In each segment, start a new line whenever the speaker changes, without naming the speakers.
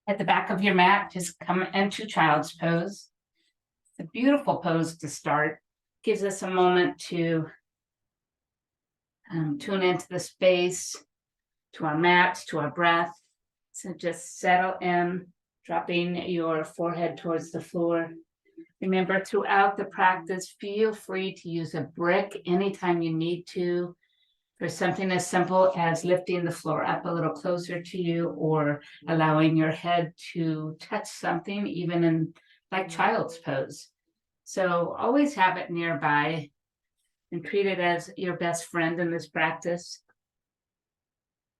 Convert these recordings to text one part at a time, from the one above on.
At the back of your mat, just come into child's pose. It's a beautiful pose to start. Gives us a moment to tune into the space, to our mat, to our breath. So just settle in, dropping your forehead towards the floor. Remember, throughout the practice, feel free to use a brick anytime you need to, for something as simple as lifting the floor up a little closer to you, or allowing your head to touch something, even in like child's pose. So always have it nearby and treat it as your best friend in this practice.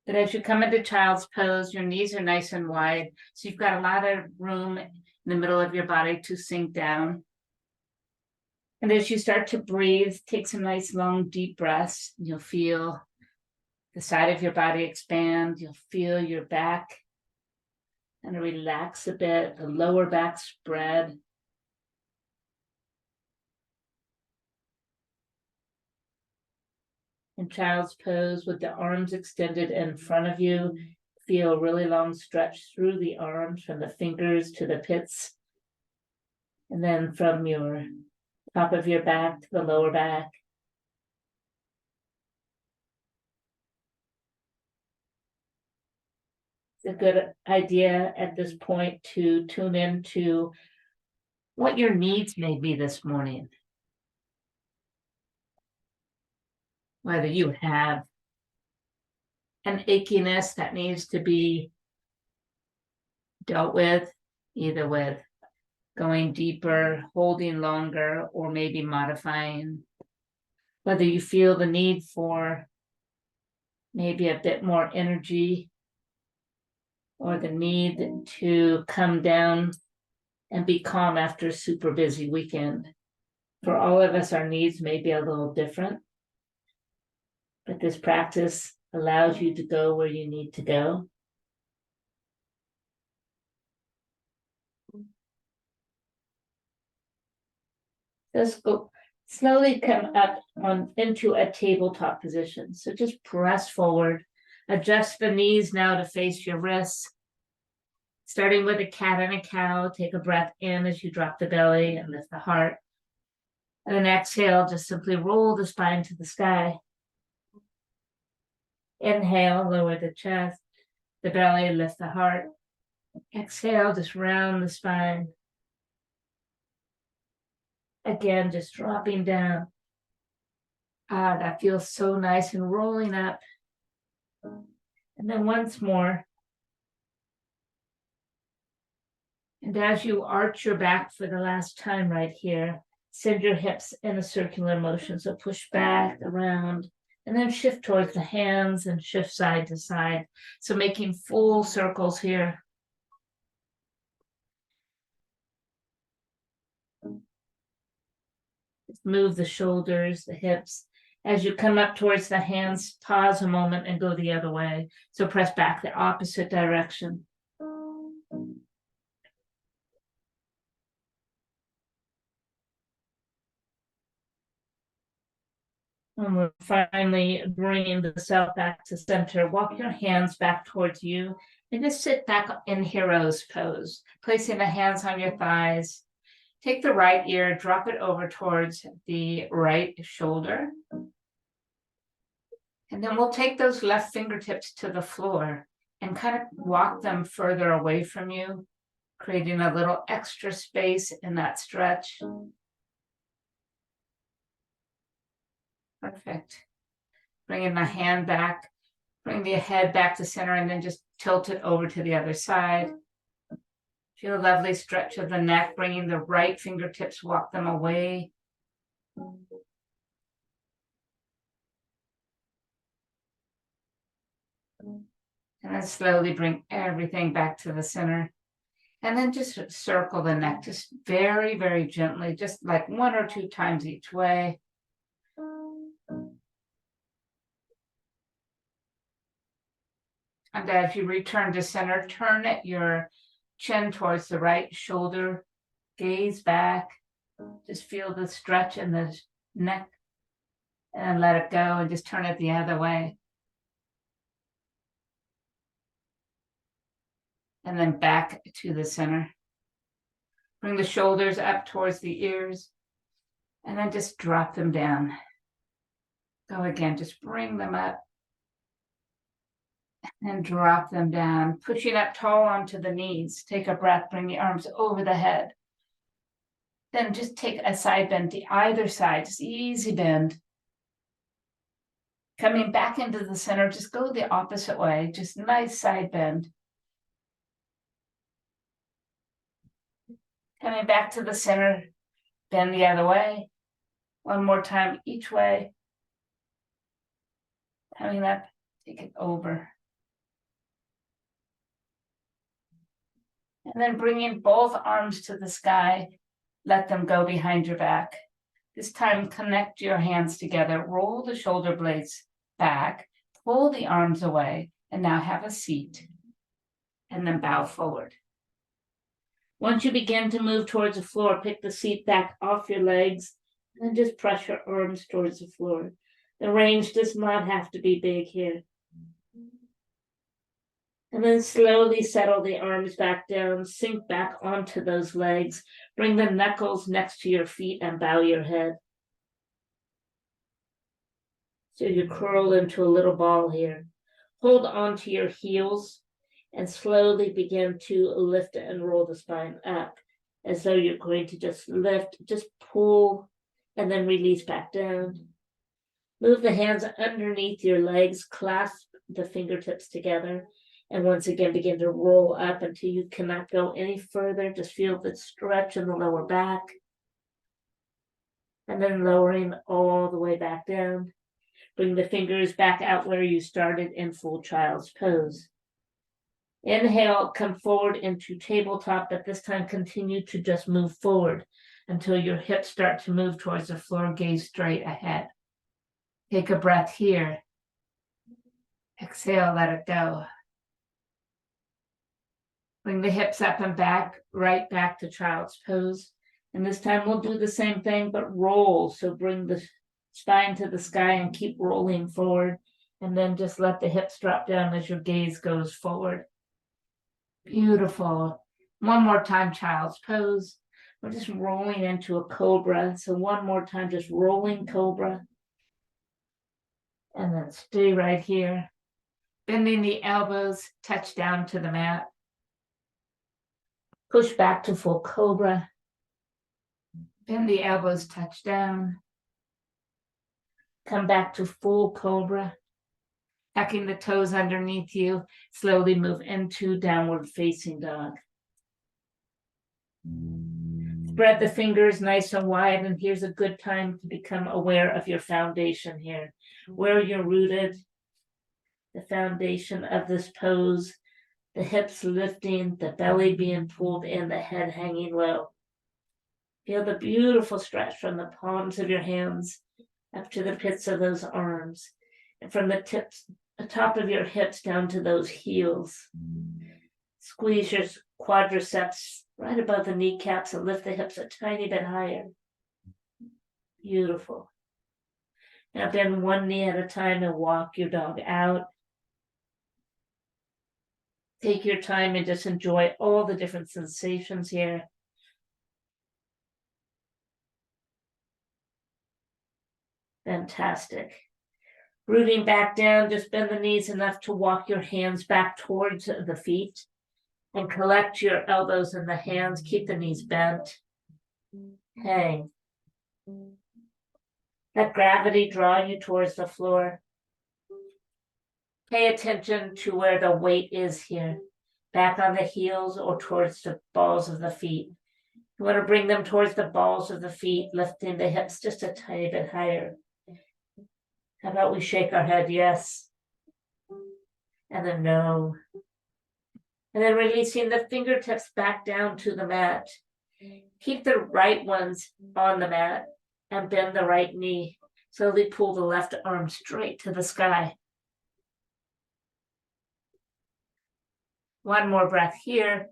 But as you come into child's pose, your knees are nice and wide, so you've got a lot of room in the middle of your body to sink down. And as you start to breathe, take some nice, long, deep breaths. You'll feel the side of your body expand. You'll feel your back kind of relax a bit, the lower back spread. In child's pose, with the arms extended in front of you, feel a really long stretch through the arms, from the fingers to the pits. And then from your top of your back to the lower back. It's a good idea at this point to tune into what your needs may be this morning. Whether you have an achiness that needs to be dealt with, either with going deeper, holding longer, or maybe modifying. Whether you feel the need for maybe a bit more energy, or the need to come down and be calm after a super busy weekend. For all of us, our needs may be a little different, but this practice allows you to go where you need to go. Just go slowly, come up into a tabletop position. So just press forward, adjust the knees now to face your wrists. Starting with a cat and a cow, take a breath in as you drop the belly and lift the heart. And then exhale, just simply roll the spine to the sky. Inhale, lower the chest, the belly, lift the heart. Exhale, just round the spine. Again, just dropping down. That feels so nice, and rolling up. And then once more. And as you arch your back for the last time right here, send your hips in a circular motion. So push back, around, and then shift towards the hands and shift side to side. So making full circles here. Just move the shoulders, the hips. As you come up towards the hands, pause a moment and go the other way. So press back the opposite direction. And we're finally bringing the self back to center. Walk your hands back towards you and just sit back in hero's pose, placing the hands on your thighs. Take the right ear, drop it over towards the right shoulder. And then we'll take those left fingertips to the floor and kind of walk them further away from you, creating a little extra space in that stretch. Perfect. Bringing the hand back, bring the head back to center, and then just tilt it over to the other side. Feel a lovely stretch of the neck, bringing the right fingertips, walk them away. And then slowly bring everything back to the center. And then just circle the neck, just very, very gently, just like 1 or 2 times each way. And as you return to center, turn your chin towards the right shoulder, gaze back, just feel the stretch in the neck, and let it go, and just turn it the other way. and then back to the center. Bring the shoulders up towards the ears, and then just drop them down. Go again, just bring them up and drop them down, pushing up tall onto the knees. Take a breath, bring the arms over the head. Then just take a side bend to either side, just easy bend. Coming back into the center, just go the opposite way, just nice side bend. Coming back to the center, bend the other way. One more time each way. Coming up, take it over. And then bringing both arms to the sky, let them go behind your back. This time, connect your hands together, roll the shoulder blades back, pull the arms away, and now have a seat. And then bow forward. Once you begin to move towards the floor, pick the seat back off your legs, and just press your arms towards the floor. The range does not have to be big here. And then slowly settle the arms back down, sink back onto those legs, bring the knuckles next to your feet and bow your head. So you curl into a little ball here. Hold on to your heels and slowly begin to lift and roll the spine up as though you're going to just lift, just pull, and then release back down. Move the hands underneath your legs, clasp the fingertips together, and once again begin to roll up until you cannot go any further. Just feel the stretch in the lower back. And then lowering all the way back down. Bring the fingers back out where you started in full child's pose. Inhale, come forward into tabletop, but this time continue to just move forward until your hips start to move towards the floor, gaze straight ahead. Take a breath here. Exhale, let it go. Bring the hips up and back, right back to child's pose. And this time we'll do the same thing, but roll. So bring the spine to the sky and keep rolling forward. And then just let the hips drop down as your gaze goes forward. Beautiful. One more time, child's pose. We're just rolling into a cobra. So one more time, just rolling cobra. And then stay right here. Bending the elbows, touch down to the mat. Push back to full cobra. Bend the elbows, touch down. Come back to full cobra. Tucking the toes underneath you. Slowly move into downward facing dog. Spread the fingers nice and wide, and here's a good time to become aware of your foundation here. Where you're rooted, the foundation of this pose, the hips lifting, the belly being pulled in, the head hanging low. Feel the beautiful stretch from the palms of your hands up to the pits of those arms, and from the top of your hips down to those heels. Squeeze your quadriceps right above the kneecaps and lift the hips a tiny bit higher. Beautiful. Now bend one knee at a time and walk your dog out. Take your time and just enjoy all the different sensations here. Fantastic. Rooting back down, just bend the knees enough to walk your hands back towards the feet and collect your elbows in the hands. Keep the knees bent. Hang. Let gravity draw you towards the floor. Pay attention to where the weight is here, back on the heels or towards the balls of the feet. You want to bring them towards the balls of the feet, lifting the hips just a tiny bit higher. How about we shake our head, yes, and then no. And then releasing the fingertips back down to the mat. Keep the right ones on the mat and bend the right knee. Slowly pull the left arm straight to the sky. One more breath here.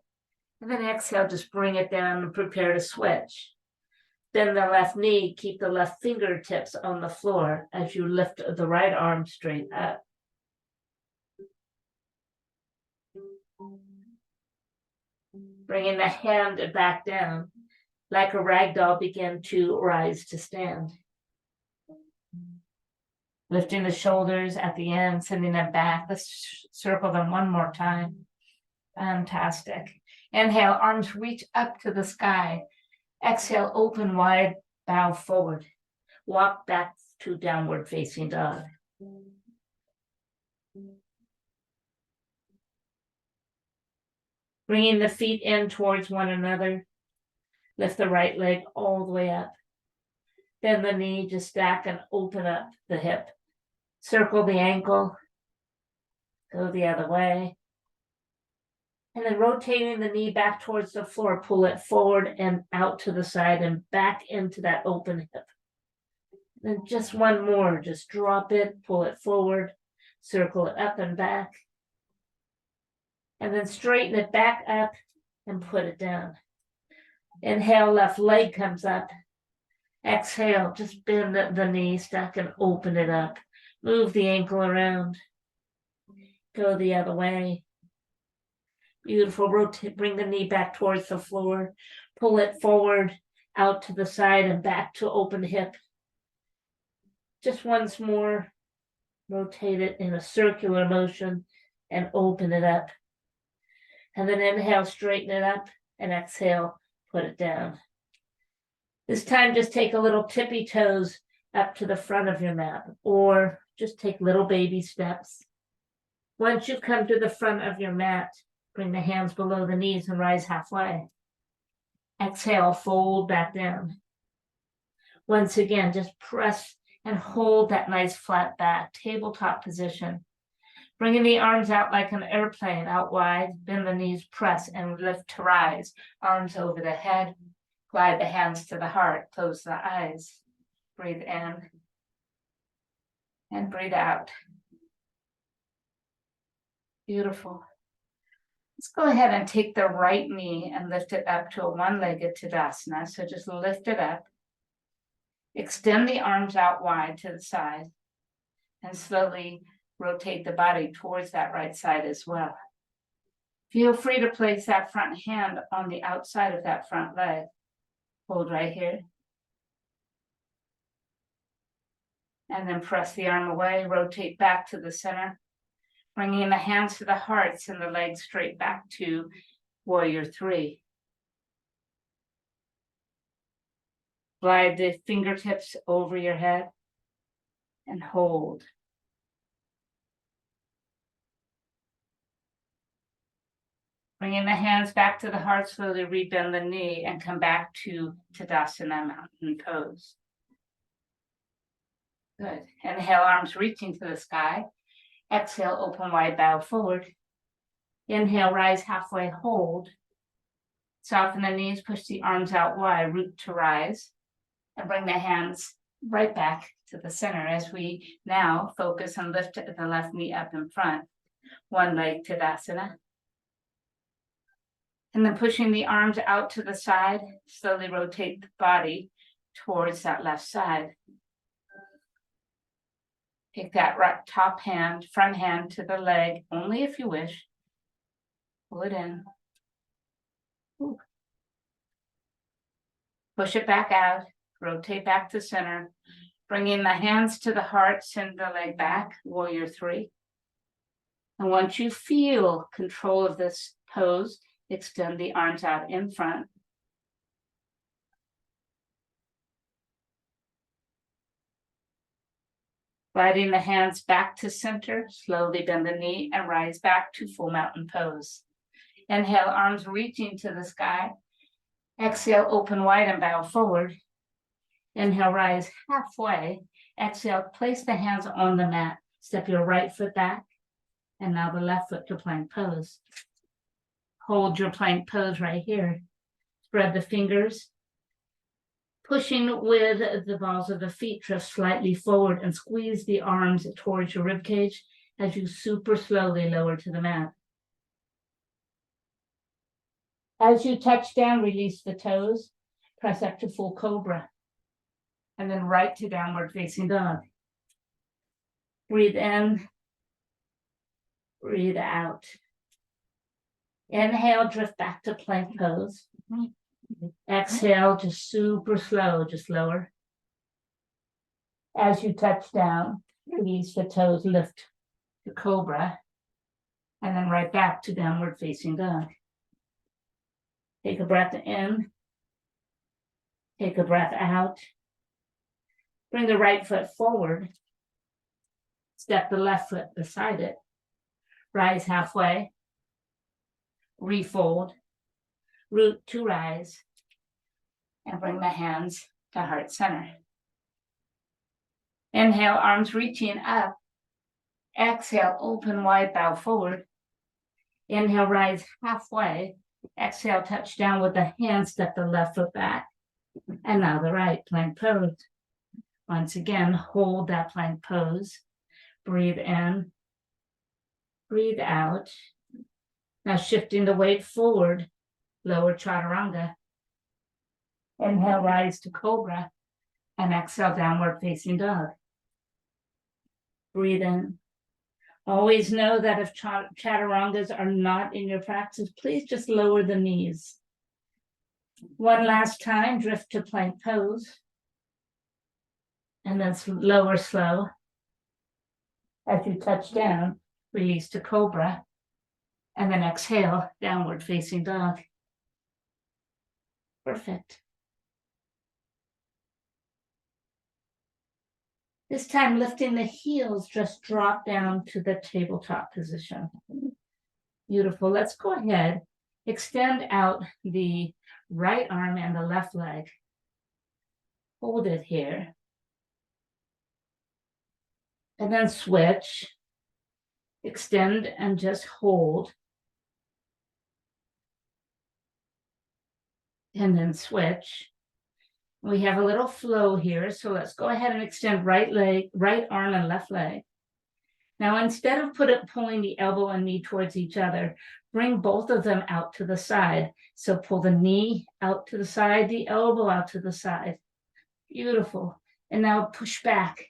And then exhale, just bring it down and prepare to switch. Bend the left knee, keep the left fingertips on the floor as you lift the right arm straight up. Bringing the hand back down, like a rag doll, begin to rise to stand. Lifting the shoulders at the end, sending them back. Let's circle them one more time. Fantastic. Inhale, arms reach up to the sky. Exhale, open wide, bow forward. Walk back to downward facing dog. Bringing the feet in towards one another. Lift the right leg all the way up. Bend the knee, just stack and open up the hip. Circle the ankle. Go the other way. And then rotating the knee back towards the floor, pull it forward and out to the side and back into that open hip. Then just one more, just drop it, pull it forward, circle it up and back. And then straighten it back up and put it down. Inhale, left leg comes up. Exhale, just bend the knee, stack and open it up. Move the ankle around. Go the other way. Beautiful. Rotate, bring the knee back towards the floor. Pull it forward, out to the side and back to open hip. Just once more. Rotate it in a circular motion and open it up. And then inhale, straighten it up, and exhale, put it down. This time, just take a little tippy toes up to the front of your mat, or just take little baby steps. Once you come to the front of your mat, bring the hands below the knees and rise halfway. Exhale, fold back down. Once again, just press and hold that nice flat back, tabletop position. Bringing the arms out like an airplane, out wide, bend the knees, press and lift to rise. Arms over the head, glide the hands to the heart, close the eyes. Breathe in and breathe out. Beautiful. Let's go ahead and take the right knee and lift it up to a one-legged Tadasana. So just lift it up. Extend the arms out wide to the side and slowly rotate the body towards that right side as well. Feel free to place that front hand on the outside of that front leg. Hold right here. And then press the arm away, rotate back to the center, bringing the hands to the hearts and the legs straight back to warrior three. Glide the fingertips over your head and hold. Bringing the hands back to the heart, slowly rebend the knee and come back to Tadasana mountain pose. Good. Inhale, arms reaching to the sky. Exhale, open wide, bow forward. Inhale, rise halfway, hold. Soften the knees, push the arms out wide, root to rise. And bring the hands right back to the center as we now focus and lift the left knee up in front. One leg Tadasana. And then pushing the arms out to the side, slowly rotate the body towards that left side. Take that right top hand, front hand to the leg, only if you wish. Pull it in. Ooh. Push it back out, rotate back to center. Bringing the hands to the heart, send the leg back, warrior three. And once you feel control of this pose, extend the arms out in front. Gliding the hands back to center, slowly bend the knee and rise back to full mountain pose. Inhale, arms reaching to the sky. Exhale, open wide and bow forward. Inhale, rise halfway. Exhale, place the hands on the mat. Step your right foot back. And now the left foot to plank pose. Hold your plank pose right here. Spread the fingers. Pushing with the balls of the feet, drift slightly forward and squeeze the arms towards your ribcage as you super slowly lower to the mat. As you touch down, release the toes. Press up to full cobra. And then right to downward facing dog. Breathe in. Breathe out. Inhale, drift back to plank pose. Exhale, just super slow, just lower. As you touch down, release the toes, lift to cobra, and then right back to downward facing dog. Take a breath in. Take a breath out. Bring the right foot forward. Step the left foot beside it. Rise halfway. Refold. Root to rise. And bring the hands to heart center. Inhale, arms reaching up. Exhale, open wide, bow forward. Inhale, rise halfway. Exhale, touch down with the hands, step the left foot back. And now the right, plank pose. Once again, hold that plank pose. Breathe in. Breathe out. Now shifting the weight forward, lower chaturanga. Inhale, rise to cobra. And exhale, downward facing dog. Breathe in. Always know that if chaturangas are not in your practice, please just lower the knees. One last time, drift to plank pose. And then lower slow. As you touch down, release to cobra. And then exhale, downward facing dog. Perfect. This time, lifting the heels, just drop down to the tabletop position. Beautiful. Let's go ahead. Extend out the right arm and the left leg. Hold it here. And then switch. Extend and just hold. And then switch. We have a little flow here, so let's go ahead and extend right leg, right arm and left leg. Now, instead of pulling the elbow and knee towards each other, bring both of them out to the side. So pull the knee out to the side, the elbow out to the side. Beautiful. And now push back.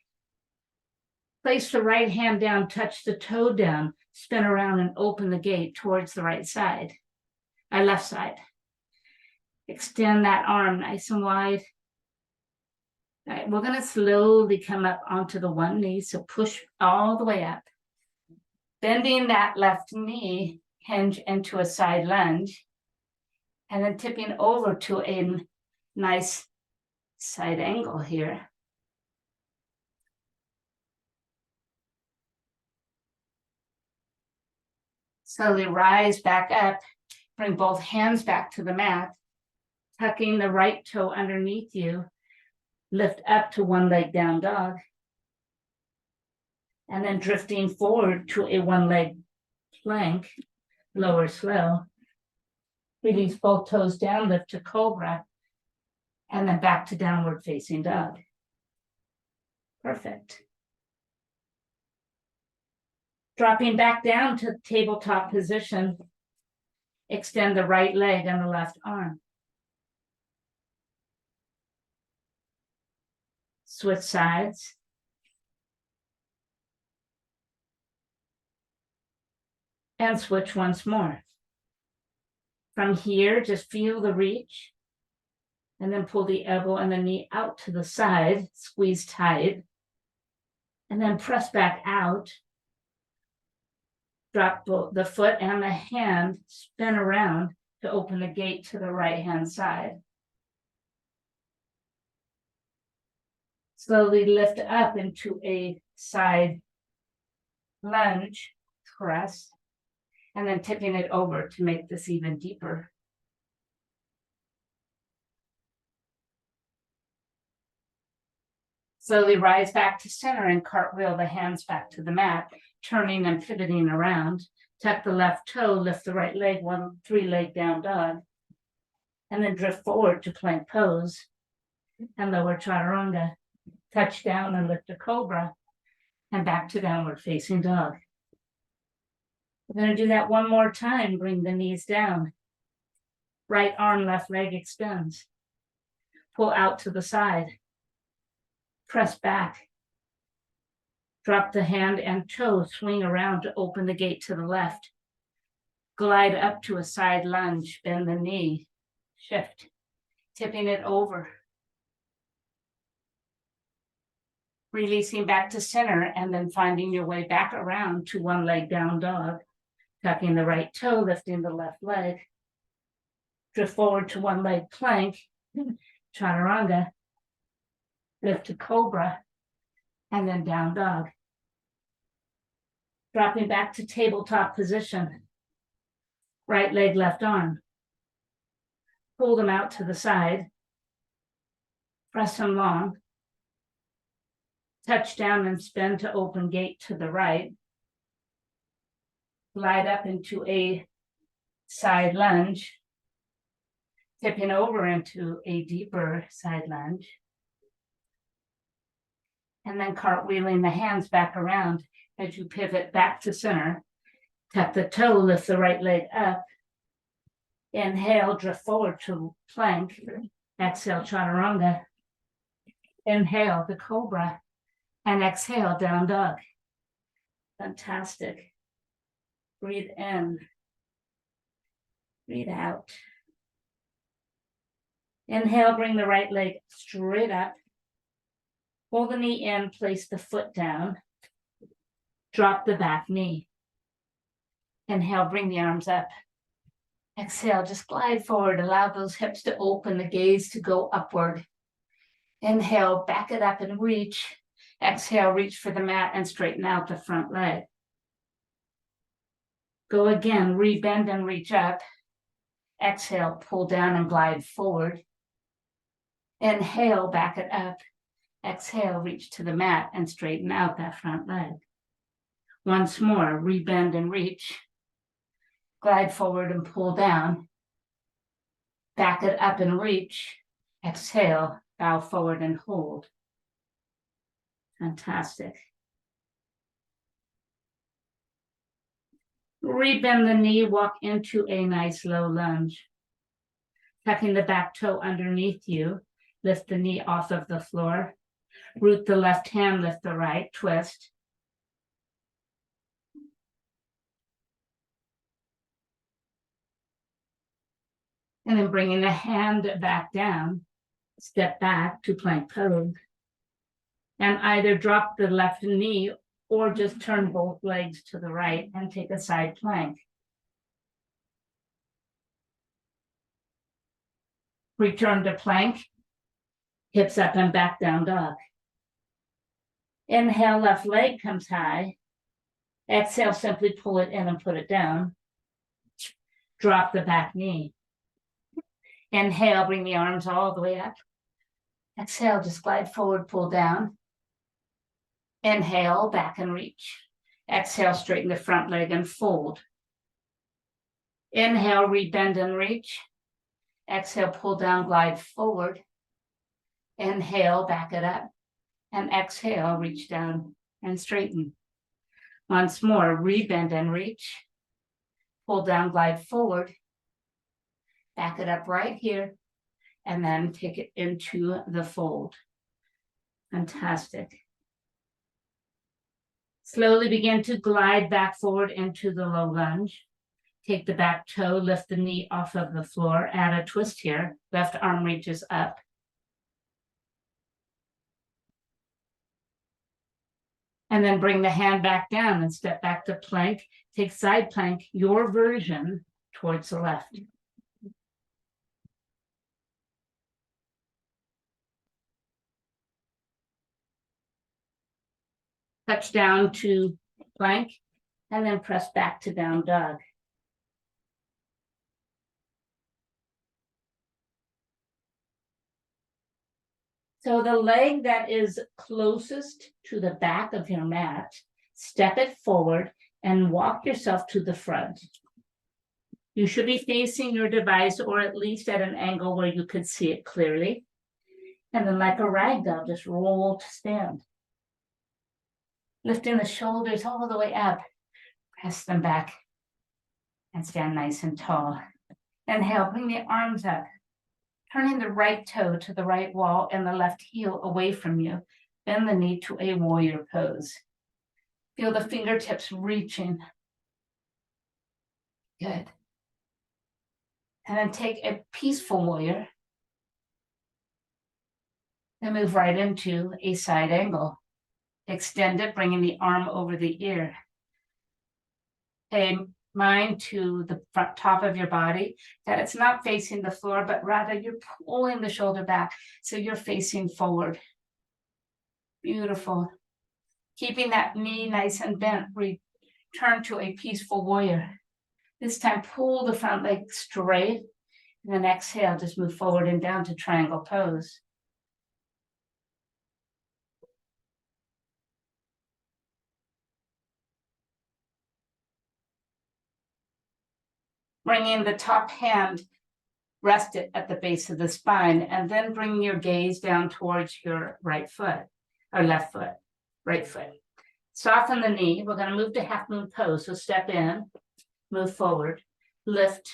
Place the right hand down, touch the toe down, spin around and open the gate towards the right side, left side. Extend that arm nice and wide. All right, we're going to slowly come up onto the one knee, so push all the way up. Bending that left knee, hinge into a side lunge, and then tipping over to a nice side angle here. Slowly rise back up, bring both hands back to the mat, tucking the right toe underneath you. Lift up to one leg down dog. And then drifting forward to a one leg plank, lower slow. Release both toes down, lift to cobra. And then back to downward facing dog. Perfect. Dropping back down to tabletop position. Extend the right leg and the left arm. Switch sides. And switch once more. From here, just feel the reach. And then pull the elbow and the knee out to the side. Squeeze tight. And then press back out. Drop both the foot and the hand. Spin around to open the gate to the right hand side. Slowly lift up into a side lunge, press, and then tipping it over to make this even deeper. Slowly rise back to center and cartwheel the hands back to the mat, turning and pivoting around. Tuck the left toe, lift the right leg, three-leg down dog, and then drift forward to plank pose and lower chaturanga. Touch down and lift a cobra, and back to downward facing dog. We're going to do that one more time. Bring the knees down. Right arm, left leg extends. Pull out to the side. Press back. Drop the hand and toe, swing around to open the gate to the left. Glide up to a side lunge, bend the knee, shift, tipping it over. Releasing back to center and then finding your way back around to one leg down dog. Tucking the right toe, lifting the left leg. Drift forward to one leg plank, chaturanga. Lift to cobra, and then down dog. Dropping back to tabletop position. Right leg, left arm. Pull them out to the side. Press them long. Touch down and spin to open gate to the right. Glide up into a side lunge. Tipping over into a deeper side lunge. And then cartwheeling the hands back around as you pivot back to center. Tuck the toe, lift the right leg up. Inhale, drift forward to plank. Exhale, chaturanga. Inhale, the cobra. And exhale, down dog. Fantastic. Breathe in. Breathe out. Inhale, bring the right leg straight up. Pull the knee in, place the foot down. Drop the back knee. Inhale, bring the arms up. Exhale, just glide forward. Allow those hips to open, the gaze to go upward. Inhale, back it up and reach. Exhale, reach for the mat and straighten out the front leg. Go again, rebend and reach up. Exhale, pull down and glide forward. Inhale, back it up. Exhale, reach to the mat and straighten out that front leg. Once more, rebend and reach. Glide forward and pull down. Back it up and reach. Exhale, bow forward and hold. Fantastic. Rebend the knee, walk into a nice low lunge. Tucking the back toe underneath you, lift the knee off of the floor. Root the left hand, lift the right, twist. And then bringing the hand back down, step back to plank pose. And either drop the left knee or just turn both legs to the right and take a side plank. Return to plank, hips up and back down dog. Inhale, left leg comes high. Exhale, simply pull it in and put it down. Drop the back knee. Inhale, bring the arms all the way up. Exhale, just glide forward, pull down. Inhale, back and reach. Exhale, straighten the front leg and fold. Inhale, rebend and reach. Exhale, pull down, glide forward. Inhale, back it up. And exhale, reach down and straighten. Once more, rebend and reach. Pull down, glide forward. Back it up right here. And then take it into the fold. Fantastic. Slowly begin to glide back forward into the low lunge. Take the back toe, lift the knee off of the floor, add a twist here. Left arm reaches up. And then bring the hand back down and step back to plank. Take side plank, your version, towards the left. Touch down to plank, and then press back to down dog. So the leg that is closest to the back of your mat, step it forward and walk yourself to the front. You should be facing your device or at least at an angle where you could see it clearly. And then like a ragdoll, just roll to stand. Lifting the shoulders all the way up, press them back and stand nice and tall. Inhale, bring the arms up. Turning the right toe to the right wall and the left heel away from you. Bend the knee to a warrior pose. Feel the fingertips reaching. Good. And then take a peaceful warrior and move right into a side angle. Extend it, bringing the arm over the ear. Pay mind to the front top of your body, that it's not facing the floor, but rather you're pulling the shoulder back so you're facing forward. Beautiful. Keeping that knee nice and bent, return to a peaceful warrior. This time, pull the front leg straight, and then exhale, just move forward and down to triangle pose. Bringing the top hand, rest it at the base of the spine, and then bring your gaze down towards your right foot, or left foot, right foot. Soften the knee. We're going to move to half moon pose. So step in, move forward, lift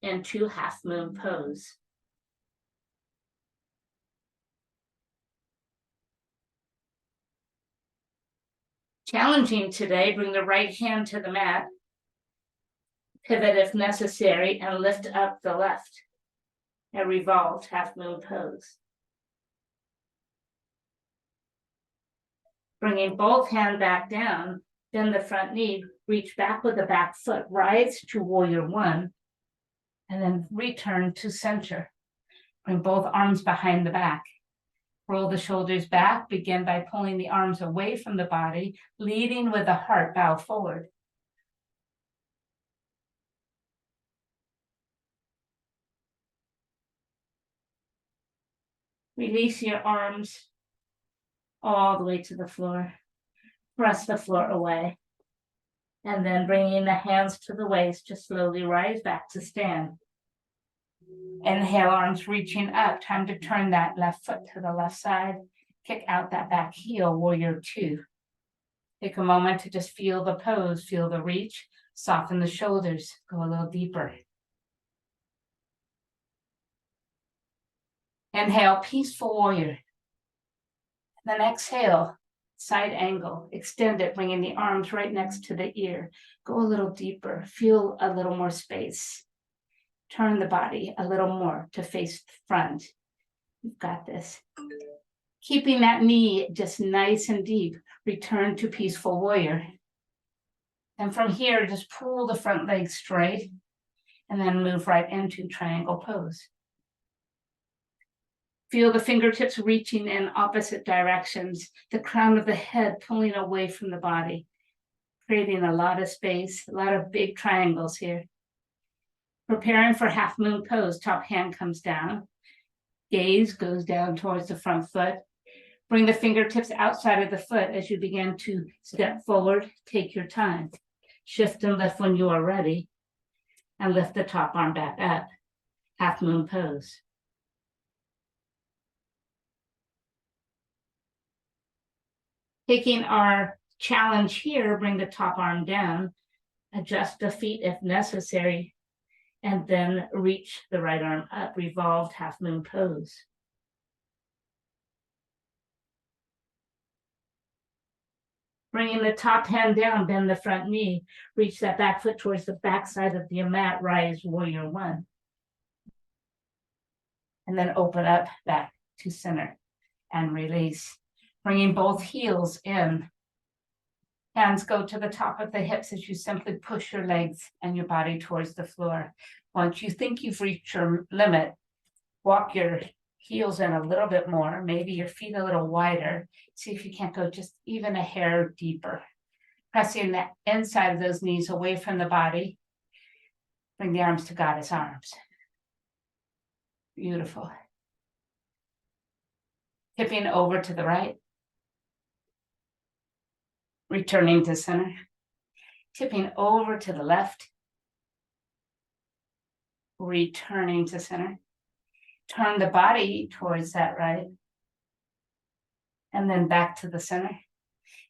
into half moon pose. Challenging today, bring the right hand to the mat, pivot if necessary, and lift up the left. And revolve, half moon pose. Bringing both hands back down, bend the front knee, reach back with the back foot, rise to warrior one, and then return to center. Bring both arms behind the back. Roll the shoulders back, begin by pulling the arms away from the body, leading with the heart, bow forward. Release your arms all the way to the floor. Press the floor away. And then bringing the hands to the waist, just slowly rise back to stand. Inhale, arms reaching up. Time to turn that left foot to the left side. Kick out that back heel, warrior two. Take a moment to just feel the pose, feel the reach, soften the shoulders, go a little deeper. Inhale, peaceful warrior. Then exhale, side angle. Extend it, bringing the arms right next to the ear. Go a little deeper, feel a little more space. Turn the body a little more to face the front. You've got this. Keeping that knee just nice and deep, return to peaceful warrior. And from here, just pull the front leg straight and then move right into triangle pose. Feel the fingertips reaching in opposite directions, the crown of the head pulling away from the body, creating a lot of space, a lot of big triangles here. Preparing for half moon pose, top hand comes down, gaze goes down towards the front foot. Bring the fingertips outside of the foot as you begin to step forward. Take your time. Shift and lift when you are ready, and lift the top arm back up. Half moon pose. Taking our challenge here, bring the top arm down, adjust the feet if necessary, and then reach the right arm up, revolved half moon pose. Bringing the top hand down, bend the front knee, reach that back foot towards the back side of the mat, rise warrior one. And then open up back to center and release. Bringing both heels in. Hands go to the top of the hips as you simply push your legs and your body towards the floor. Once you think you've reached your limit, walk your heels in a little bit more, maybe your feet a little wider. See if you can't go just even a hair deeper. Pressing the inside of those knees away from the body. Bring the arms to goddess arms. Beautiful. Tipping over to the right. Returning to center. Tipping over to the left. Returning to center. Turn the body towards that right. And then back to the center.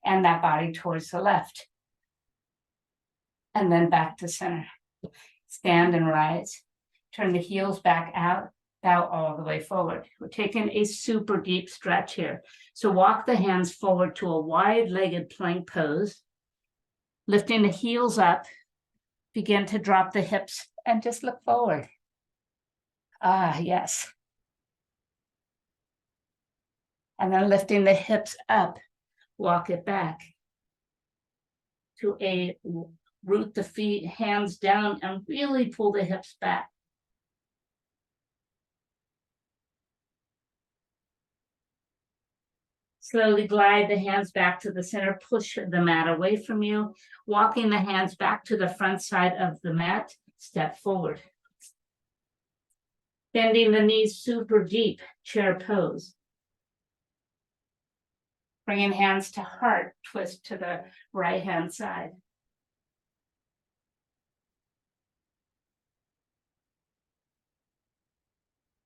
And that body towards the left. And then back to center. Stand and rise. Turn the heels back out. Bow all the way forward. We're taking a super deep stretch here. So walk the hands forward to a wide-legged plank pose. Lifting the heels up. Begin to drop the hips and just look forward. Ah, yes. And then lifting the hips up, walk it back to a root the feet, hands down, and really pull the hips back. Slowly glide the hands back to the center, push the mat away from you, walking the hands back to the front side of the mat, step forward. Bending the knees super deep, chair pose. Bringing hands to heart, twist to the right hand side.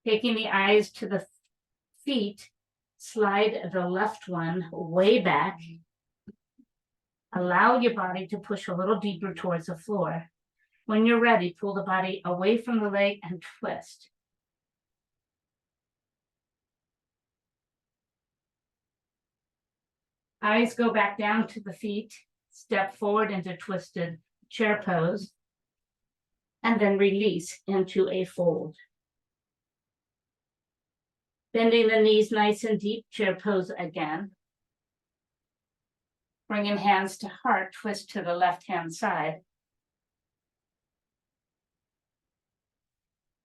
Taking the eyes to the feet, slide the left one way back. Allow your body to push a little deeper towards the floor. When you're ready, pull the body away from the leg and twist. Eyes go back down to the feet, step forward into twisted chair pose, and then release into a fold. Bending the knees nice and deep, chair pose again. Bringing hands to heart, twist to the left-hand side.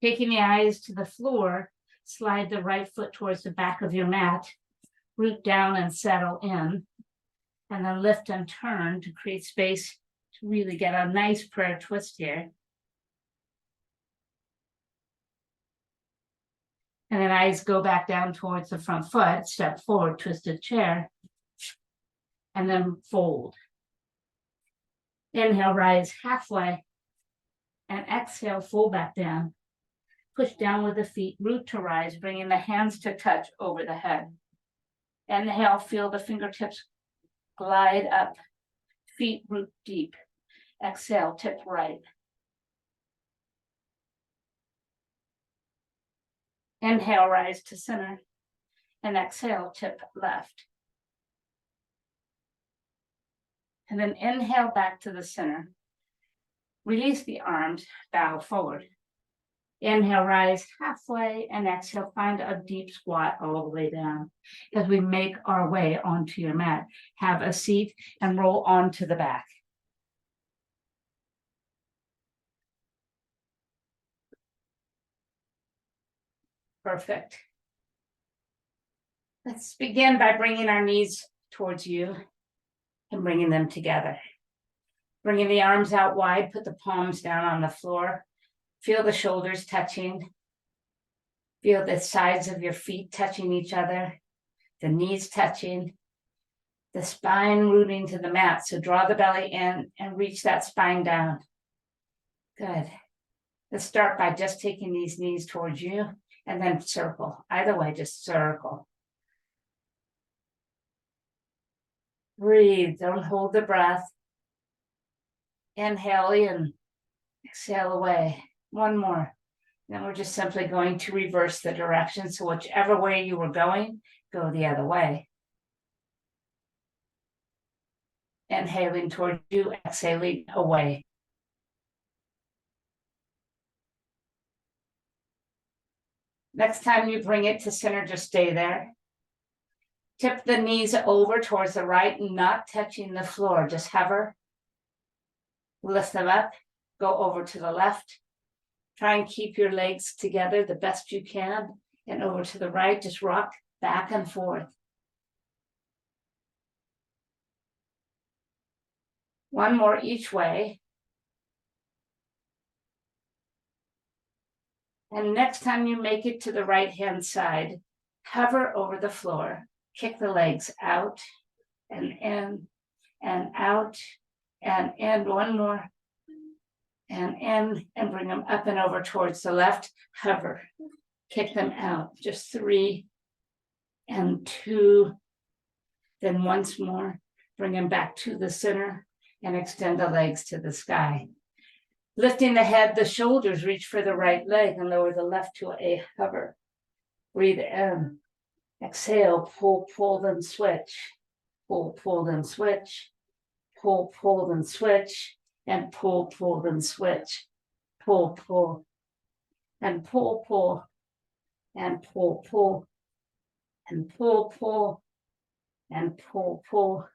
Taking the eyes to the floor, slide the right foot towards the back of your mat, root down and settle in, and then lift and turn to create space to really get a nice prayer twist here. And then eyes go back down towards the front foot, step forward, twisted chair, and then fold. Inhale, rise halfway, and exhale, fold back down. Push down with the feet, root to rise, bringing the hands to touch over the head. Inhale, feel the fingertips glide up, feet root deep. Exhale, tip right. Inhale, rise to center, and exhale, tip left. And then inhale back to the center. Release the arms, bow forward. Inhale, rise halfway, and exhale, find a deep squat all the way down. As we make our way onto your mat, have a seat and roll onto the back. Perfect. Let's begin by bringing our knees towards you and bringing them together. Bringing the arms out wide, put the palms down on the floor. Feel the shoulders touching. Feel the sides of your feet touching each other, the knees touching, the spine rooting to the mat. So draw the belly in and reach that spine down. Good. Let's start by just taking these knees towards you and then circle. Either way, just circle. Breathe, don't hold the breath. Inhale in, exhale away. One more. Then we're just simply going to reverse the direction. So whichever way you were going, go the other way. Inhaling toward you, exhaling away. Next time you bring it to center, just stay there. Tip the knees over towards the right and not touching the floor. Just hover. Lift them up. Go over to the left. Try and keep your legs together the best you can. And over to the right, just rock back and forth. One more each way. And next time you make it to the right-hand side, hover over the floor, kick the legs out and in and out and in. One more. And in and bring them up and over towards the left. Hover, kick them out. Just 3 and 2. Then once more, bring them back to the center and extend the legs to the sky. Lifting the head, the shoulders, reach for the right leg and lower the left to a hover. Breathe in. Exhale, pull, pull, then switch. Pull, pull, then switch. Pull, pull, then switch. and pull, pull, then switch. Pull, pull, and pull, pull, and pull, pull, and pull, pull, and pull, pull,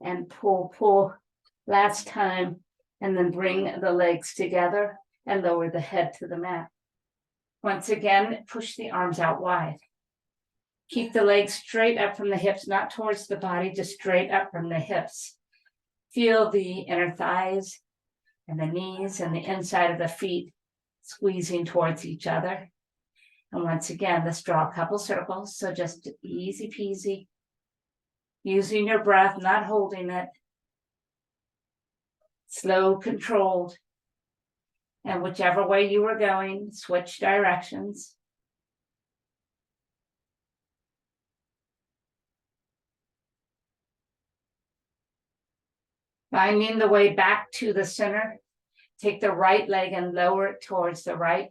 and pull, pull. Last time, and then bring the legs together and lower the head to the mat. Once again, push the arms out wide. Keep the legs straight up from the hips, not towards the body, just straight up from the hips. Feel the inner thighs and the knees and the inside of the feet squeezing towards each other. And once again, let's draw a couple circles. So just easy peasy, using your breath, not holding it. Slow, controlled. And whichever way you were going, switch directions. Finding the way back to the center. Take the right leg and lower it towards the right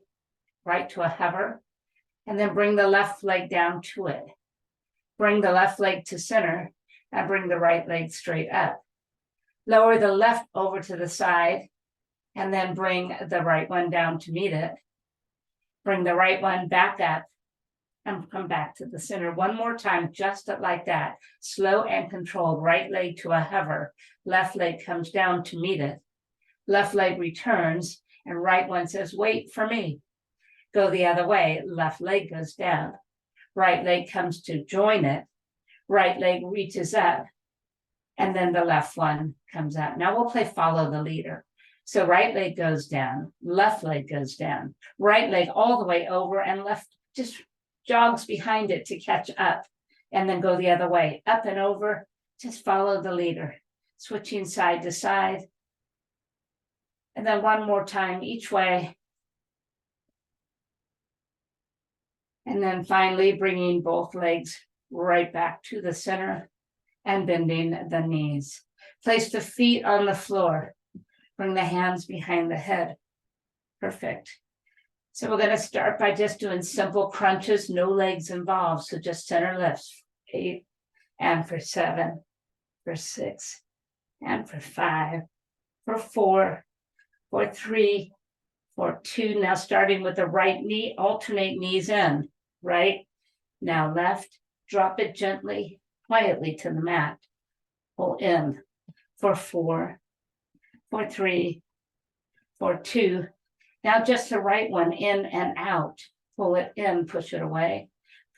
to a hover. And then bring the left leg down to it. Bring the left leg to center and bring the right leg straight up. Lower the left over to the side and then bring the right one down to meet it. Bring the right one back up and come back to the center. One more time, just like that. Slow and controlled. Right leg to a hover. Left leg comes down to meet it. Left leg returns and right one says, wait for me. Go the other way. Left leg goes down. Right leg comes to join it. Right leg reaches up. And then the left one comes up. Now we'll play follow the leader. So right leg goes down, left leg goes down, right leg all the way over and left just jogs behind it to catch up and then go the other way, up and over, just follow the leader, switching side to side. And then one more time each way. And then finally bringing both legs right back to the center and bending the knees. Place the feet on the floor. Bring the hands behind the head. Perfect. So we're going to start by just doing simple crunches, no legs involved. So just center lifts. 8, and for 7, for 6, and for 5, for 4, for 3, for 2. Now starting with the right knee, alternate knees in. Right, now left, drop it gently, quietly to the mat. Pull in for 4, for 3, for 2. Now just the right one, in and out. Pull it in, push it away.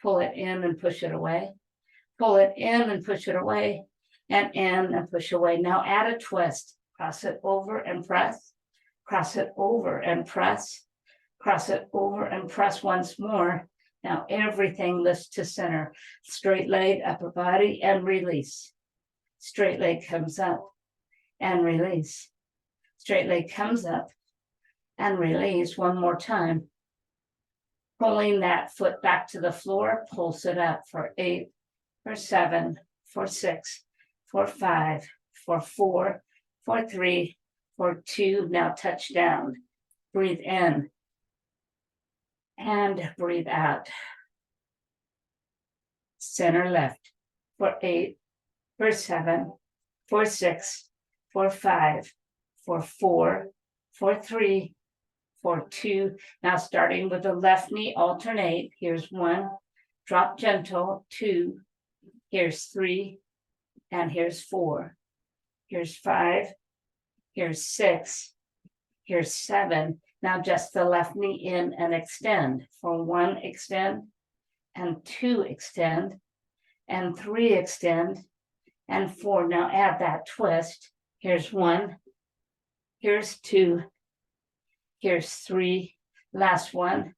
Pull it in and push it away. Pull it in and push it away. And in and push away. Now add a twist. Cross it over and press. Cross it over and press. Cross it over and press once more. Now everything lifts to center. Straight leg, upper body, and release. Straight leg comes up and release. Straight leg comes up and release one more time. Pulling that foot back to the floor, pulse it up for 8, for 7, for 6, for 5, for 4, for 3, for 2. Now touch down. Breathe in. And breathe out. Center left for 8, for 7, for 6, for 5, for 4, for 3, for 2. Now starting with the left knee, alternate. Here's 1, drop gentle, 2, here's 3, and here's 4. Here's 5, here's 6, here's 7. Now just the left knee in and extend. For 1, extend, and 2, extend, and 3, extend, and 4. Now add that twist. Here's 1, here's 2, here's 3, last one.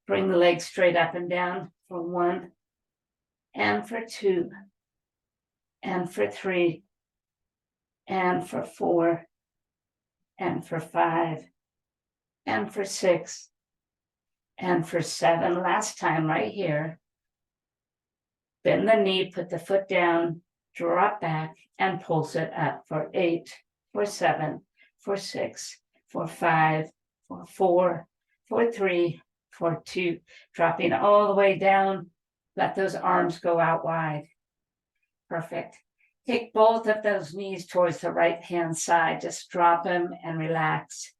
Bring the legs straight up and down for 1, and for 2, and for 3, and for 4, and for 5, and for 6, and for 7. Last time right here. Bend the knee, put the foot down, drop back, and pulse it up for 8, for 7, for 6, for 5, for 4, for 3, for 2. Dropping all the way down. Let those arms go out wide. Perfect. Take both of those knees towards the right hand side. Just drop them and relax.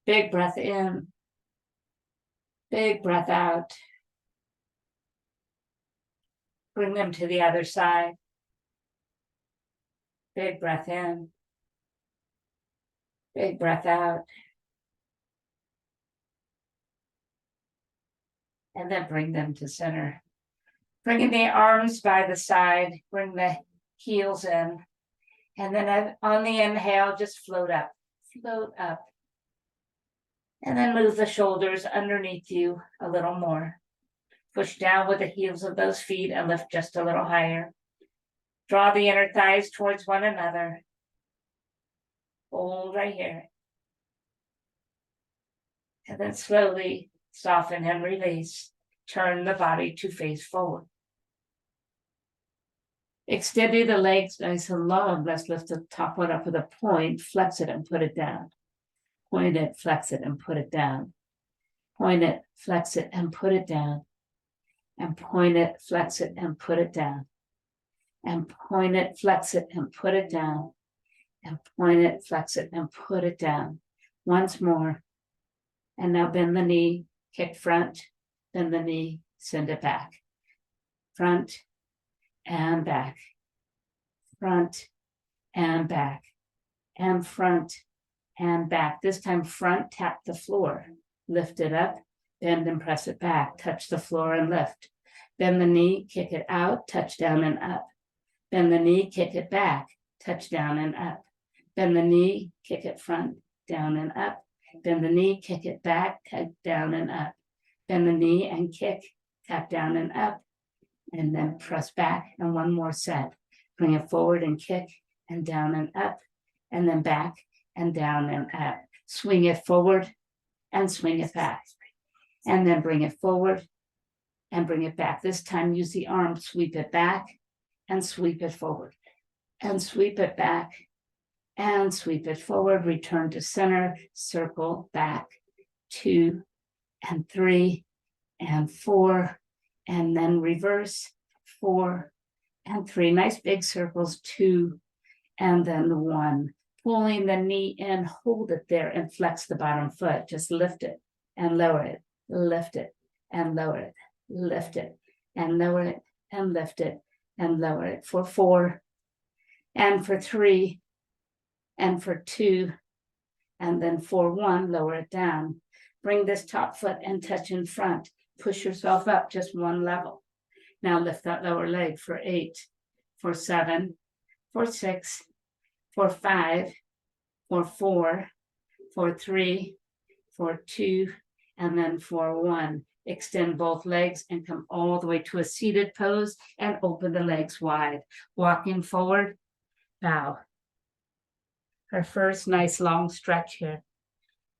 Big breath in. Big breath out. Bring them to the other side. Big breath in. Big breath out. And then bring them to center. Bringing the arms by the side, bring the heels in. And then on the inhale, just float up. Float up. And then move the shoulders underneath you a little more. Push down with the heels of those feet and lift just a little higher. Draw the inner thighs towards one another. Hold right here. And then slowly soften and release. Turn the body to face forward. Extending the legs nice and long. Let's lift the top one up with a point. Flex it and put it down. Point it, flex it, and put it down. Point it, flex it, and put it down. And point it, flex it, and put it down. And point it, flex it, and put it down. And point it, flex it, and put it down. Once more. And now bend the knee, kick front, bend the knee, send it back. Front and back. Front and back. And front and back. This time front, tap the floor. Lift it up, bend and press it back. Touch the floor and lift. Bend the knee, kick it out, touch down and up. Bend the knee, kick it back, touch down and up. Bend the knee, kick it front, down and up. Bend the knee, kick it back, tap down and up. Bend the knee and kick, tap down and up. And then press back and one more set. Bring it forward and kick and down and up. And then back and down and up. Swing it forward and swing it back. And then bring it forward and bring it back. This time use the arm, sweep it back and sweep it forward. And sweep it back and sweep it forward. Return to center, circle back, 2 and 3 and 4. And then reverse, 4 and 3. Nice big circles, 2 and then 1. Pulling the knee in, hold it there and flex the bottom foot. Just lift it and lower it, lift it and lower it, lift it and lower it and lift it and lower it for 4 and for 3 and for 2 and then for 1, lower it down. Bring this top foot and touch in front. Push yourself up just one level. Now lift that lower leg for 8, for 7, for 6, for 5, for 4, for 3, for 2, and then for 1. Extend both legs and come all the way to a seated pose and open the legs wide. Walking forward, bow. Our first nice long stretch here.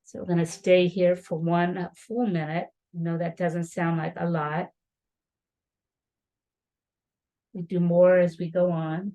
So we're going to stay here for 1 full minute. I know that doesn't sound like a lot. We do more as we go on.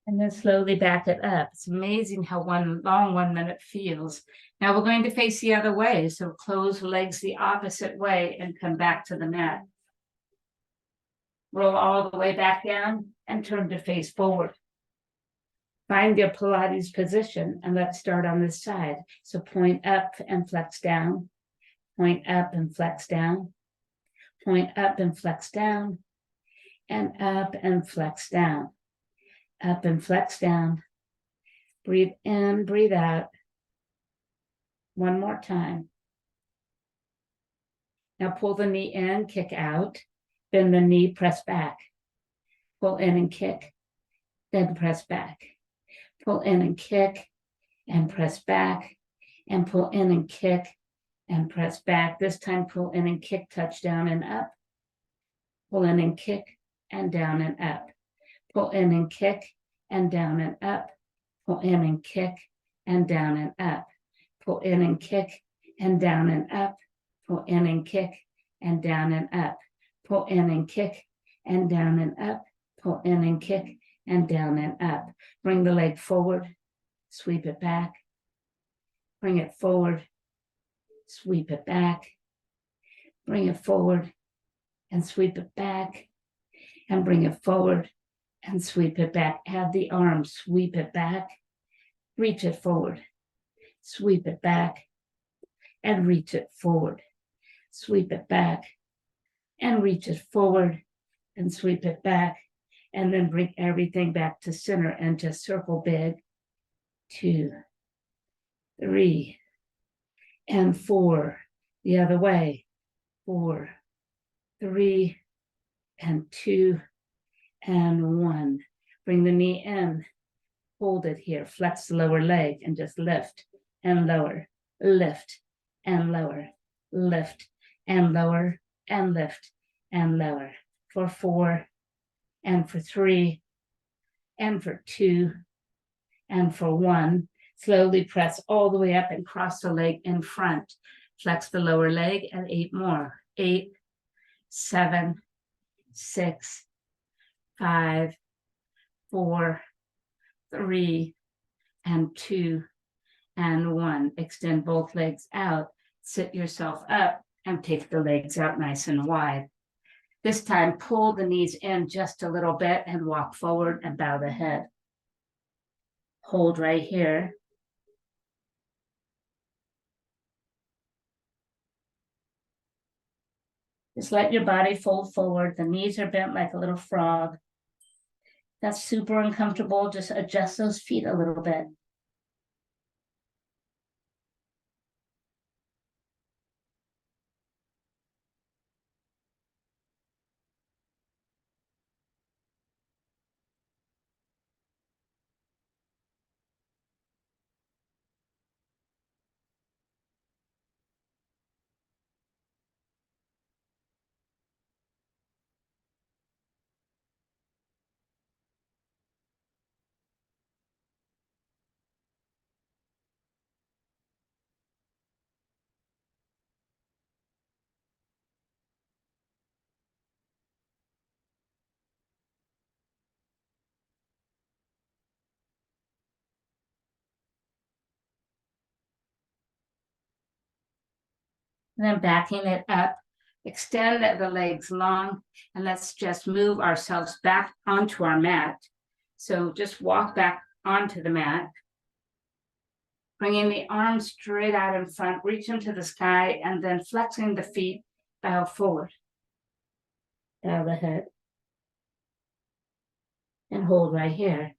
And then slowly back it up. It's amazing how one 1 minute feels. Now we're going to face the other way. So close legs the opposite way and come back to the mat. Roll all the way back down and turn to face forward. Find your Pilates position and let's start on this side. So point up and flex down. Point up and flex down. Point up and flex down. And up and flex down. Up and flex down, Breathe in, breathe out. One more time. Now pull the knee in, kick out. Bend the knee, press back. Pull in and kick, then press back. Pull in and kick and press back. And pull in and kick and press back. This time pull in and kick, touch down and up. Pull in and kick and down and up. Pull in and kick and down and up. Pull in and kick and down and up. Pull in and kick and down and up. Pull in and kick and down and up. Pull in and kick and down and up. Pull in and kick and down and up. Bring the leg forward, sweep it back. Bring it forward, sweep it back. Bring it forward and sweep it back. And bring it forward and sweep it back. Have the arm, sweep it back. Reach it forward, sweep it back. And reach it forward. Sweep it back and reach it forward and sweep it back. And then bring everything back to center and just circle big. 2, 3, and 4. The other way. 4, 3, and 2, and 1. Bring the knee in. Hold it here. Flex the lower leg and just lift and lower. Lift and lower. Lift and lower and lift and lower. For 4, and for 3, and for 2, and for 1. Slowly press all the way up and cross the leg in front. Flex the lower leg and 8 more. 8, 7, 6, 5, 4, 3, and 2, and 1. Extend both legs out. Sit yourself up and take the legs out nice and wide. This time, pull the knees in just a little bit and walk forward and bow the head. Hold right here. Just let your body fold forward. The knees are bent like a little frog. That's super uncomfortable. Just adjust those feet a little bit. And then backing it up, extend the legs long, and let's just move ourselves back onto our mat. So just walk back onto the mat, bringing the arms straight out in front, reach them to the sky, and then flexing the feet, bow forward. Bow the head. And hold right here.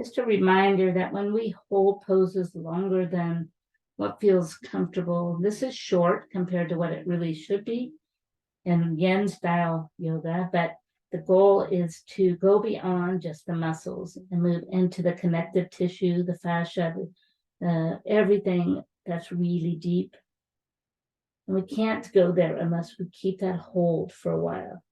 Just a reminder that when we hold poses longer than what feels comfortable, this is short compared to what it really should be in Yin style yoga, but the goal is to go beyond just the muscles and move into the connective tissue, the fascia, everything that's really deep. And we can't go there unless we keep that hold for a while.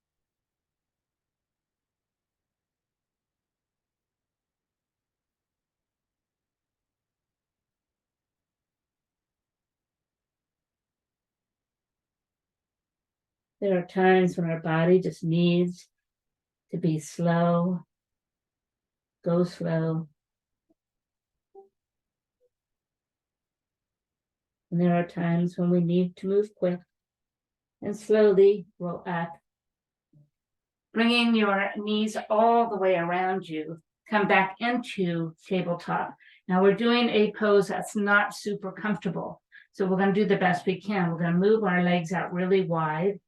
There are times when our body just needs to be slow, go slow. And there are times when we need to move quick and slowly roll up. Bringing your knees all the way around you, come back into tabletop. Now we're doing a pose that's not super comfortable. So we're going to do the best we can. We're going to move our legs out really wide,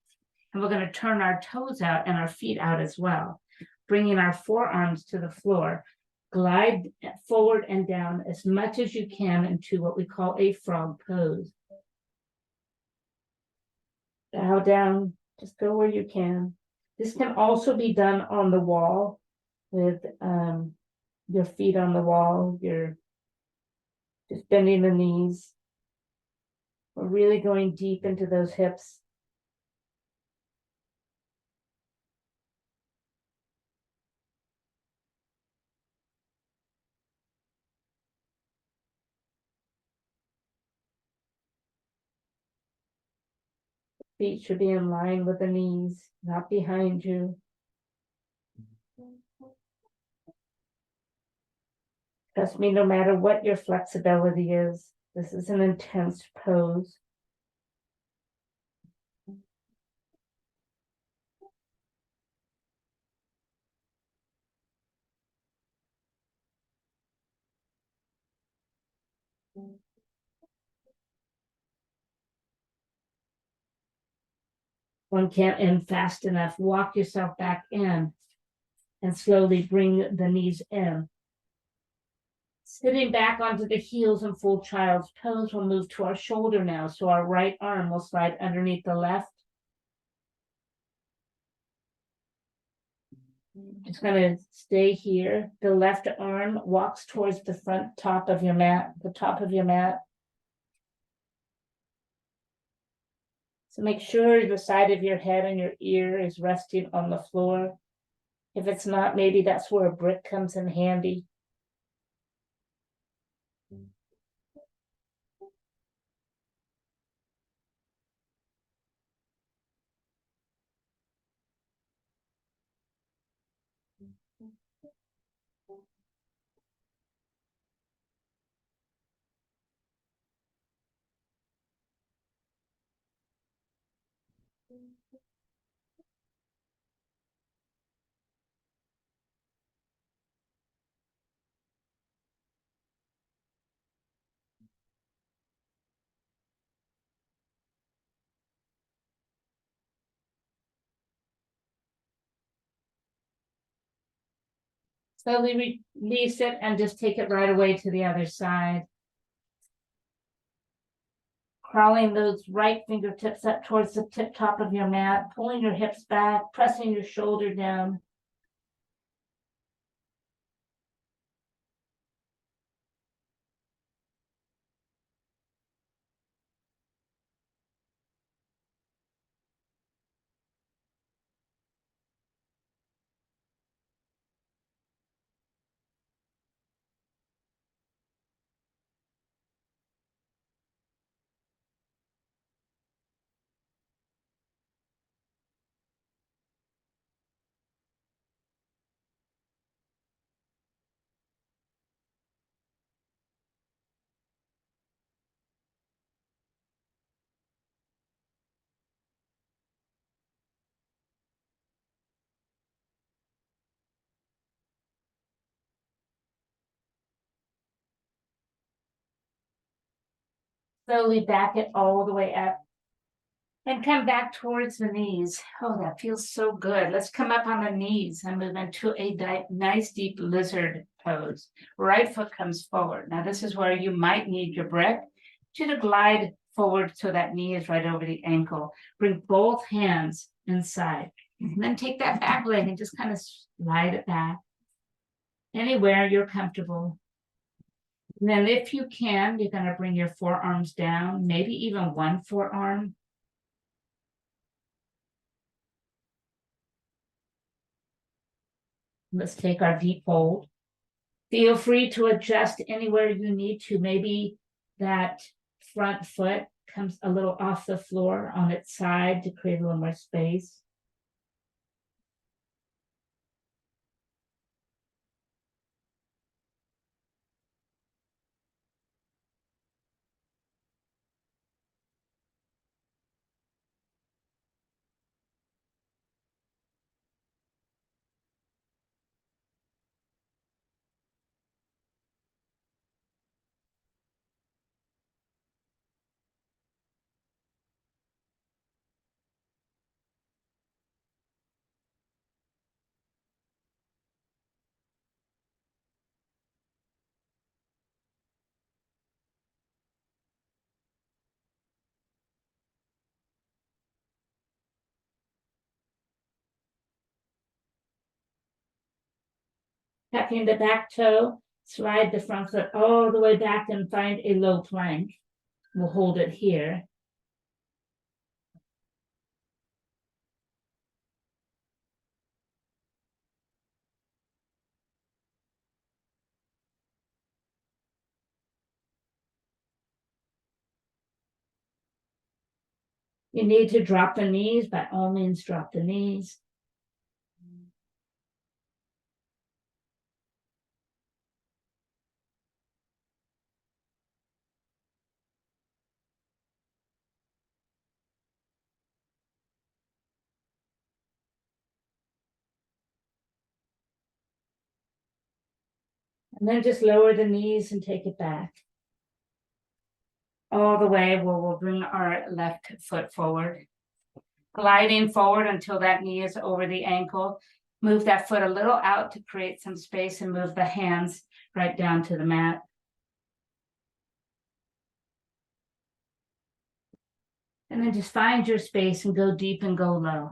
and we're going to turn our toes out and our feet out as well, bringing our forearms to the floor. Glide forward and down as much as you can into what we call a frog pose. Bow down, just go where you can. This can also be done on the wall with your feet on the wall. You're just bending the knees. We're really going deep into those hips. Feet should be in line with the knees, not behind you. Trust me, no matter what your flexibility is, this is an intense pose. One can't end fast enough. Walk yourself back in and slowly bring the knees in. Sitting back onto the heels in full child's pose, we'll move to our shoulder now. So our right arm will slide underneath the left. Just going to stay here. The left arm walks towards the front top of your mat, the top of your mat. So make sure the side of your head and your ear is resting on the floor. If it's not, maybe that's where a brick comes in handy. Slowly release it and just take it right away to the other side. Crawling those right fingertips up towards the tip top of your mat, pulling your hips back, pressing your shoulder down. Slowly back it all the way up and come back towards the knees. Oh, that feels so good. Let's come up on the knees and move into a nice deep lizard pose. Right foot comes forward. Now this is where you might need your brick to glide forward so that knee is right over the ankle. Bring both hands inside. And then take that back leg and just kind of slide it back. Anywhere you're comfortable. And then if you can, you're going to bring your forearms down, maybe even one forearm. Let's take our deep hold. Feel free to adjust anywhere you need to. Maybe that front foot comes a little off the floor on its side to create a little more space. Tucking the back toe, slide the front foot all the way back and find a low plank. We'll hold it here. You need to drop the knees, by all means, drop the knees. And then just lower the knees and take it back. All the way where we'll bring our left foot forward. Gliding forward until that knee is over the ankle. Move that foot a little out to create some space and move the hands right down to the mat. And then just find your space and go deep and go low.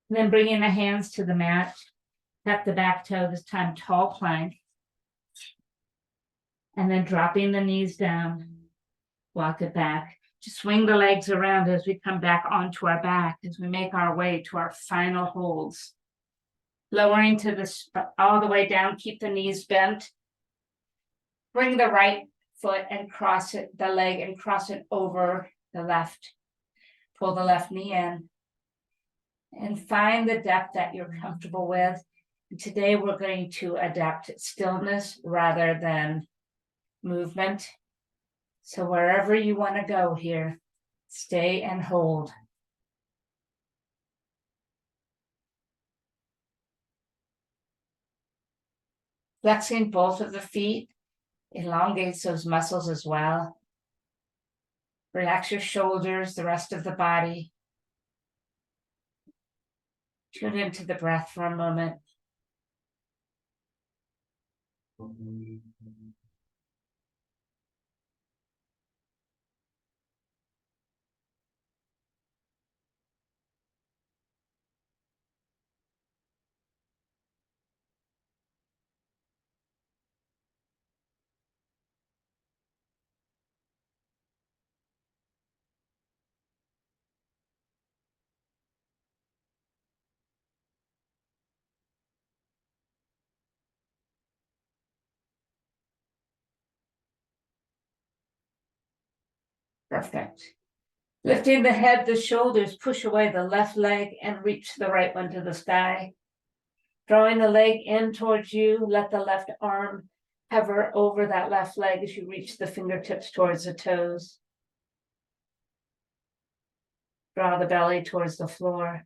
And then bringing the hands to the mat. Tap the back toe, this time tall plank. And then dropping the knees down. Walk it back. Just swing the legs around as we come back onto our back, as we make our way to our final holds. Lowering to the all the way down, keep the knees bent. Bring the right foot and cross it, the leg, and cross it over the left. Pull the left knee in. And find the depth that you're comfortable with. And today we're going to adapt stillness rather than movement. So wherever you want to go here, stay and hold. Flexing both of the feet elongates those muscles as well. Relax your shoulders, the rest of the body. Tune into the breath for a moment. Perfect. Lifting the head, the shoulders, push away the left leg and reach the right one to the sky. Drawing the leg in towards you, let the left arm hover over that left leg as you reach the fingertips towards the toes. Draw the belly towards the floor.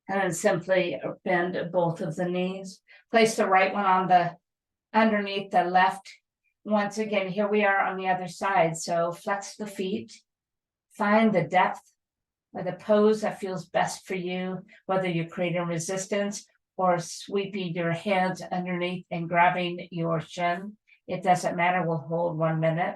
And then simply bend both of the knees. Place the right one on the underneath the left. Once again, here we are on the other side. So flex the feet. Find the depth or the pose that feels best for you, whether you're creating resistance or sweeping your hands underneath and grabbing your shin. It doesn't matter. We'll hold 1 minute.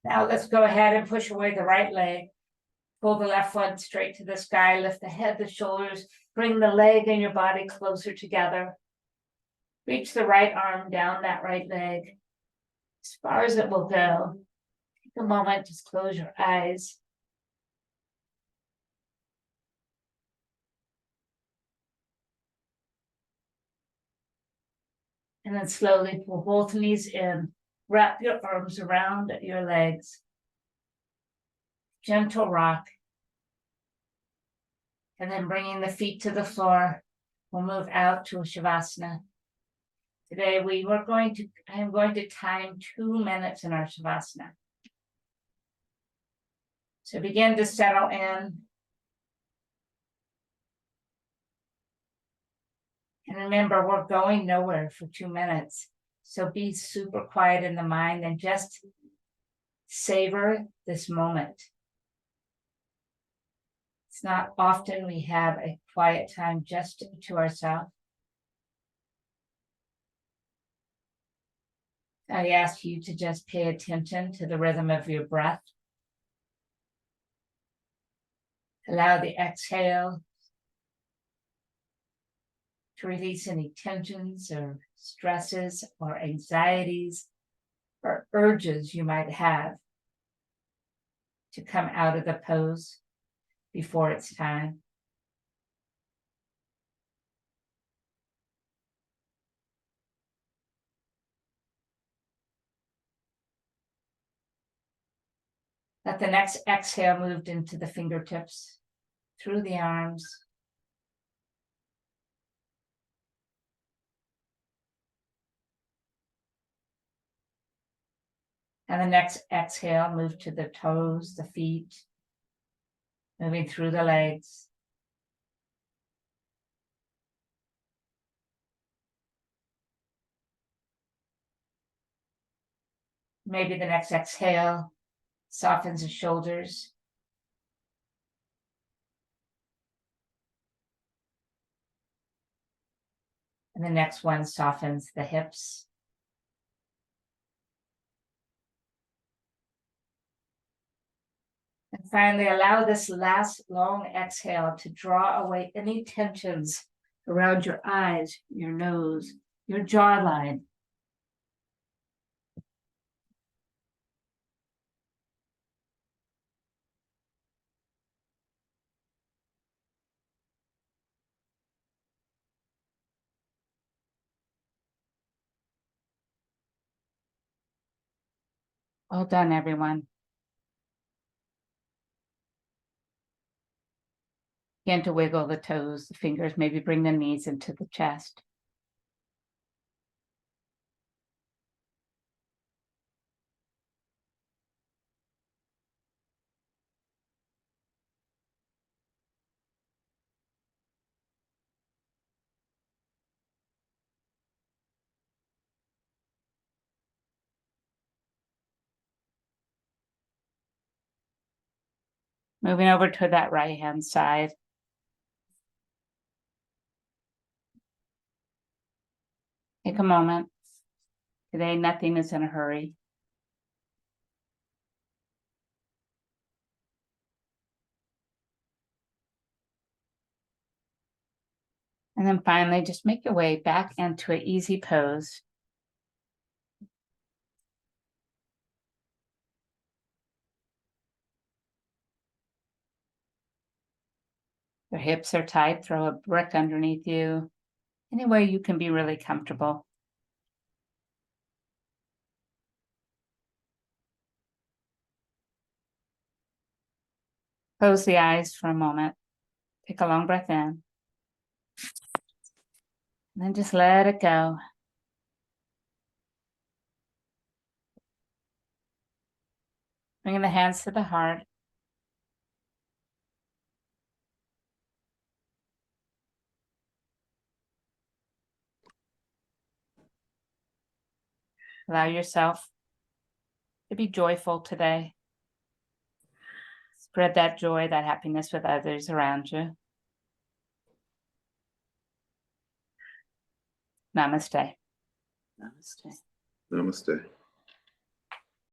Now let's go ahead and push away the right leg. Pull the left foot straight to the sky, lift the head, the shoulders, bring the leg and your body closer together. Reach the right arm down that right leg, as far as it will go. Take a moment, just close your eyes. And then slowly pull both knees in. Wrap your arms around your legs. Gentle rock. And then bringing the feet to the floor, we'll move out to a Shavasana. Today I'm going to time 2 minutes in our Shavasana. So begin to settle in. And remember, we're going nowhere for 2 minutes. So be super quiet in the mind and just savor this moment. It's not often we have a quiet time just to ourselves. I ask you to just pay attention to the rhythm of your breath. Allow the exhale to release any tensions or stresses or anxieties or urges you might have to come out of the pose before it's time. Let the next exhale move into the fingertips, through the arms. And the next exhale, move to the toes, the feet, moving through the legs. Maybe the next exhale softens the shoulders. And the next one softens the hips. And finally, allow this last long exhale to draw away any tensions around your eyes, your nose, your jawline. Well done, everyone. Begin to wiggle the toes, the fingers, maybe bring the knees into the chest. Moving over to that right hand side. Take a moment. Today, nothing is in a hurry. And then finally, just make your way back into an easy pose. Your hips are tight, throw a brick underneath you. Anywhere you can be really comfortable. Close the eyes for a moment. Take a long breath in. And then just let it go. Bringing the hands to the heart. Allow yourself to be joyful today. Spread that joy, that happiness with others around you. Namaste.
Namaste. Namaste.